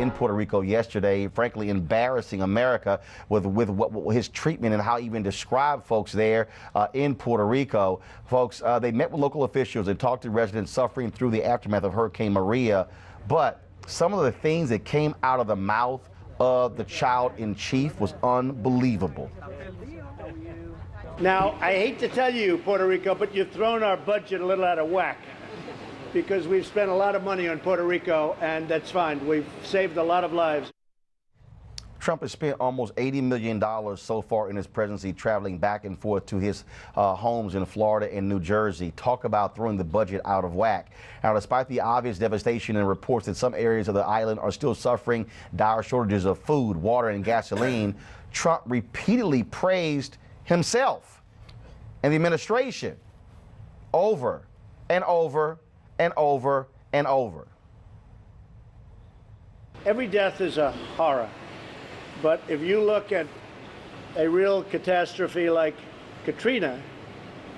in Puerto Rico yesterday, frankly embarrassing America with what his treatment and how he even described folks there in Puerto Rico. Folks, they met with local officials and talked to residents suffering through the aftermath of Hurricane Maria. But some of the things that came out of the mouth of the child in chief was unbelievable. Now, I hate to tell you, Puerto Rico, but you've thrown our budget a little out of whack, because we've spent a lot of money on Puerto Rico, and that's fine. We've saved a lot of lives. Trump has spent almost $80 million so far in his presidency traveling back and forth to his homes in Florida and New Jersey. Talk about throwing the budget out of whack. Now, despite the obvious devastation and reports that some areas of the island are still suffering dire shortages of food, water, and gasoline, Trump repeatedly praised himself and the administration over and over and over and over. Every death is a horror, but if you look at a real catastrophe like Katrina,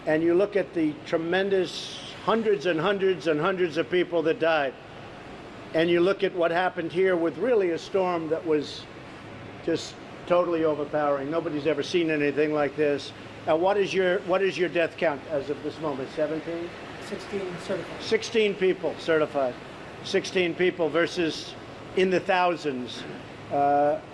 and you look at the tremendous hundreds and hundreds and hundreds of people that died, and you look at what happened here with really a storm that was just totally overpowering. Nobody's ever seen anything like this. What is your death count as of this moment? 17? 16 certified. 16 people certified. 16 people versus in the thousands.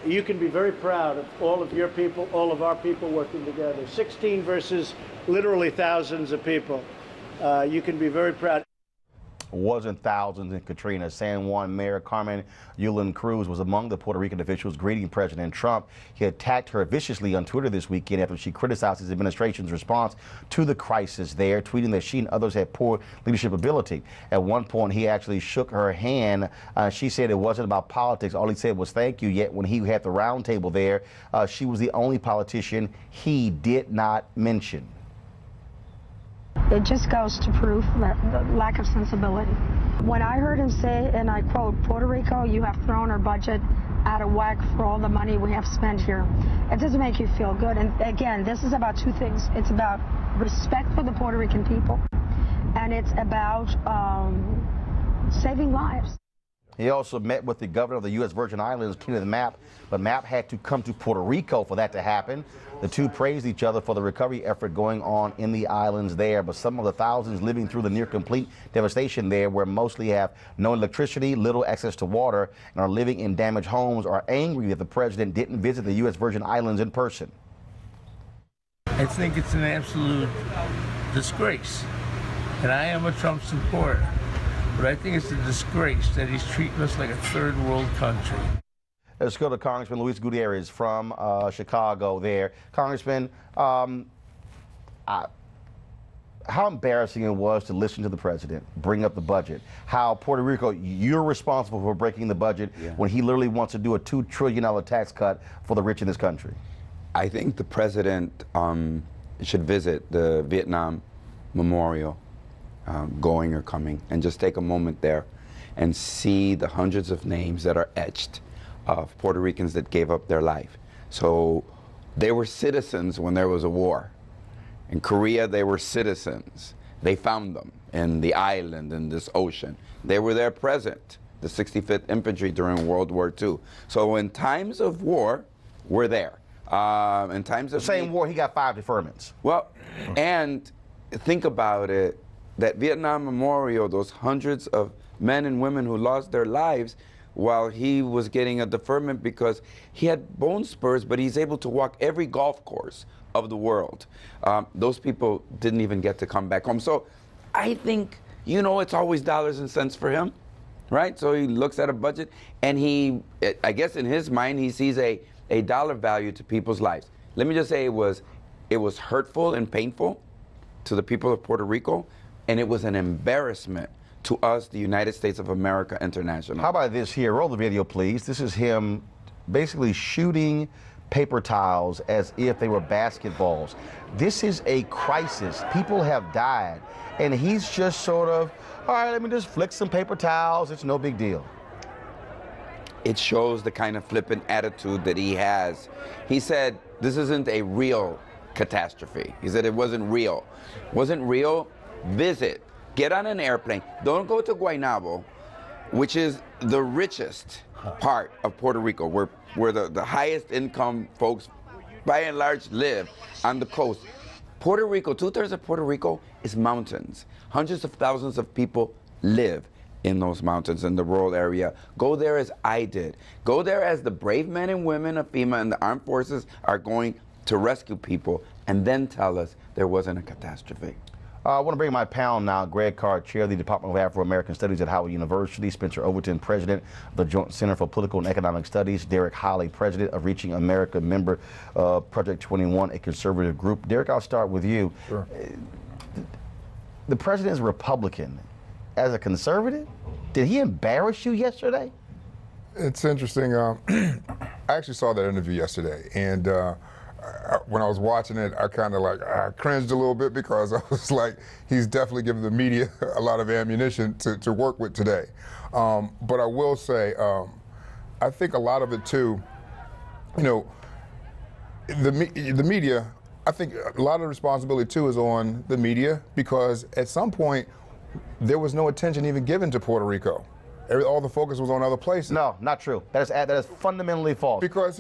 You can be very proud of all of your people, all of our people working together. 16 versus literally thousands of people. You can be very proud. Wasn't thousands in Katrina. San Juan Mayor Carmen Yulín Cruz was among the Puerto Rican officials greeting President Trump. He attacked her viciously on Twitter this weekend after she criticized his administration's response to the crisis there, tweeting that she and others had poor leadership ability. At one point, he actually shook her hand. She said it wasn't about politics. All he said was thank you. Yet when he had the round table there, she was the only politician he did not mention. It just goes to prove the lack of sensibility. When I heard him say, and I quote, "Puerto Rico, you have thrown our budget out of whack for all the money we have spent here," it doesn't make you feel good. And again, this is about two things. It's about respect for the Puerto Rican people, and it's about saving lives. He also met with the governor of the U.S. Virgin Islands, Kenneth Mapp, but Mapp had to come to Puerto Rico for that to happen. The two praised each other for the recovery effort going on in the islands there, but some of the thousands living through the near complete devastation there, where mostly have no electricity, little access to water, and are living in damaged homes, are angry that the president didn't visit the U.S. Virgin Islands in person. I think it's an absolute disgrace, and I am a Trump supporter. But I think it's a disgrace that he's treating us like a third world country. Let's go to Congressman Luis Gutierrez from Chicago there. Congressman, how embarrassing it was to listen to the president bring up the budget. How Puerto Rico, you're responsible for breaking the budget when he literally wants to do a $2 trillion tax cut for the rich in this country. I think the president should visit the Vietnam Memorial, going or coming, and just take a moment there and see the hundreds of names that are etched of Puerto Ricans that gave up their life. So they were citizens when there was a war. In Korea, they were citizens. They found them in the island, in this ocean. They were there present, the 65th Infantry during World War II. So in times of war, we're there. In times of the same war, he got 5 deferments. Well, and think about it, that Vietnam Memorial, those hundreds of men and women who lost their lives while he was getting a deferment because he had bone spurs, but he's able to walk every golf course of the world. Those people didn't even get to come back home. So I think, you know, it's always dollars and cents for him, right? So he looks at a budget and he, I guess in his mind, he sees a dollar value to people's lives. Let me just say it was hurtful and painful to the people of Puerto Rico, and it was an embarrassment to us, the United States of America International. How about this here? Roll the video, please. This is him basically shooting paper towels as if they were basketballs. This is a crisis. People have died, and he's just sort of, all right, let me just flick some paper towels. It's no big deal. It shows the kind of flippant attitude that he has. He said, this isn't a real catastrophe. He said it wasn't real. Wasn't real? Visit. Get on an airplane. Don't go to Guaynabo. which is the richest part of Puerto Rico, where the highest income folks by and large live on the coast. Puerto Rico, 2/3 of Puerto Rico is mountains. Hundreds of thousands of people live in those mountains in the rural area. Go there as I did. Go there as the brave men and women of FEMA and the armed forces are going to rescue people, and then tell us there wasn't a catastrophe. I want to bring my panel now. Greg Carr, Chair of the Department of Afro-American Studies at Howard University. Spencer Overton, President of the Joint Center for Political and Economic Studies. Derek Holly, President of Reaching America, member of Project 21, a conservative group. Derek, I'll start with you. Sure. The president is a Republican. As a conservative, did he embarrass you yesterday? It's interesting. I actually saw that interview yesterday, and when I was watching it, I kind of I cringed a little bit because I was like, he's definitely giving the media a lot of ammunition to work with today. But I will say, I think a lot of it too, the media, I think a lot of the responsibility too is on the media, because at some point, there was no attention even given to Puerto Rico. All the focus was on other places. No, not true. That is fundamentally false. Because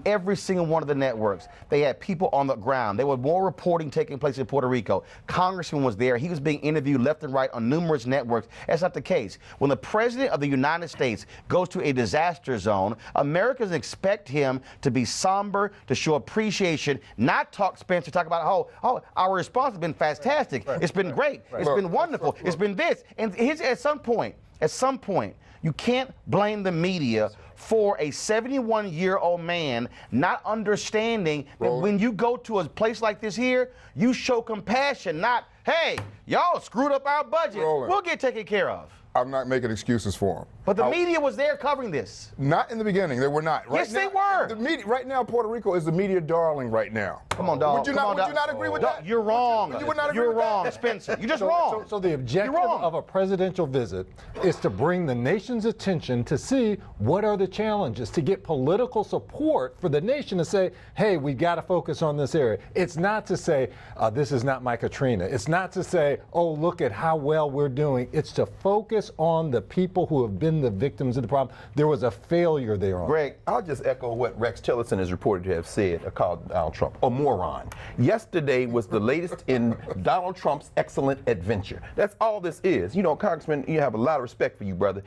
every single one of the networks, they had people on the ground. There was more reporting taking place in Puerto Rico. Congressman was there. He was being interviewed left and right on numerous networks. That's not the case. When the President of the United States goes to a disaster zone, Americans expect him to be somber, to show appreciation, not talk, Spencer, talk about, our response has been fantastic. Right. It's been great. Right. It's been wonderful. It's been this. And at some point, you can't blame the media for a 71-year-old man not understanding that when you go to a place like this here, you show compassion, not, hey, y'all screwed up our budget. We'll get taken care of. I'm not making excuses for him. But the media was there covering this. Not in the beginning. They were not. Yes, they were. The media, right now, Puerto Rico is the media darling right now. Come on, dog. Would you not agree with that? You're wrong. You would not agree You're with wrong, that? Spencer. You're just wrong. So the objective of a presidential visit is to bring the nation's attention to see what are the challenges, to get political support for the nation to say, hey, we got to focus on this area. It's not to say, this is not my Katrina. It's not to say, oh, look at how well we're doing. It's to focus on the people who have been the victims of the problem. There was a failure there on. Greg, I'll just echo what Rex Tillerson is reported to have said, called Donald Trump a moron. Yesterday was the latest in Donald Trump's excellent adventure. That's all this is. Congressman, you have a lot of respect for you, brother.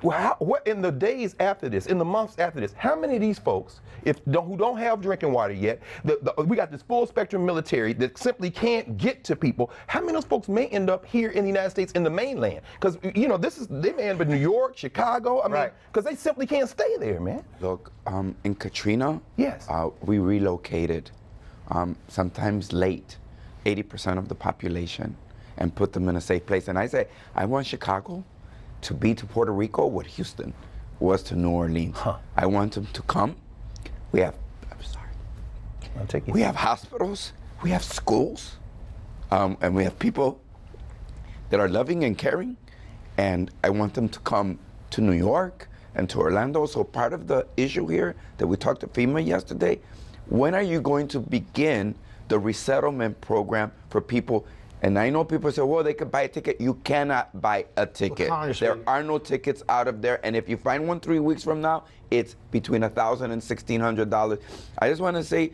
What in the days after this, in the months after this, how many of these folks, who don't have drinking water yet, we got this full spectrum military that simply can't get to people, how many of those folks may end up here in the United States in the mainland? Because, they may end up in New York, Chicago, because they simply can't stay there, man. Look, in Katrina, yes, we relocated, sometimes late, 80% of the population and put them in a safe place. And I say, I want Chicago to be to Puerto Rico what Houston was to New Orleans. I want them to come. We have hospitals, we have schools, and we have people that are loving and caring. And I want them to come to New York and to Orlando. So part of the issue here that we talked to FEMA yesterday, when are you going to begin the resettlement program for people? And I know people say, well, they could buy a ticket. You cannot buy a ticket. There are no tickets out of there. And if you find one 3 weeks from now, it's between $1,000 and $1,600. I just want to say,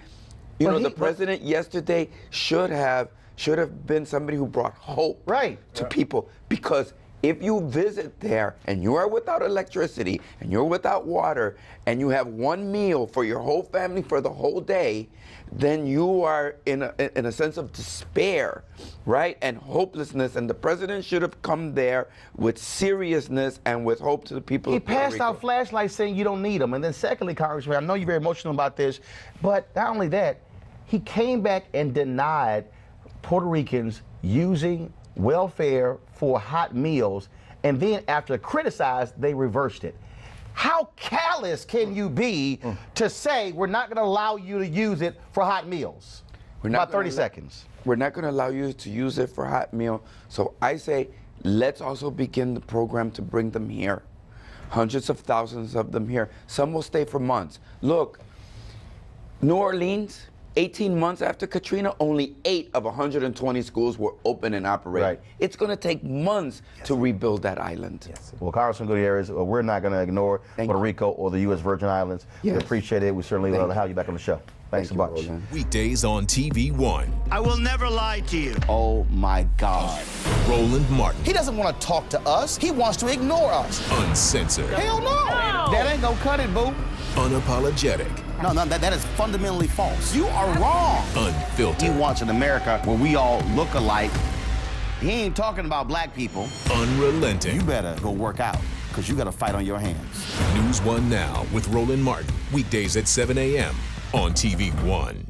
the president yesterday should have been somebody who brought hope to people, because if you visit there and you are without electricity and you're without water and you have one meal for your whole family for the whole day, then you are in a sense of despair, right? And hopelessness. And the president should have come there with seriousness and with hope to the people of Puerto Rico. He passed out flashlights saying you don't need them. And then secondly, Congressman, I know you're very emotional about this, but not only that, he came back and denied Puerto Ricans using welfare for hot meals, and then after criticized, they reversed it. How callous can you be to say we're not going to allow you to use it for hot meals? About 30 seconds. We're not going to allow you to use it for hot meal. So I say, let's also begin the program to bring them here. Hundreds of thousands of them here. Some will stay for months. Look, New Orleans 18 months after Katrina, only 8 of 120 schools were open and operating. Right. It's going to take months to rebuild that island. Yes. Well, Congressman Gutierrez, we're not going to ignore Puerto Rico or the U.S. Virgin Islands. Yes. We appreciate it. We certainly will have you back on the show. Thanks a bunch. Roland. Weekdays on TV One. I will never lie to you. Oh, my God. Roland Martin. He doesn't want to talk to us. He wants to ignore us. Uncensored. Hell no. That ain't gonna cut it, boo. Unapologetic. No, that is fundamentally false. You are wrong. Unfiltered. He wants an America where we all look alike. He ain't talking about black people. Unrelenting. You better go work out, because you got a fight on your hands. NewsOne Now with Roland Martin. Weekdays at 7 a.m. on TV One.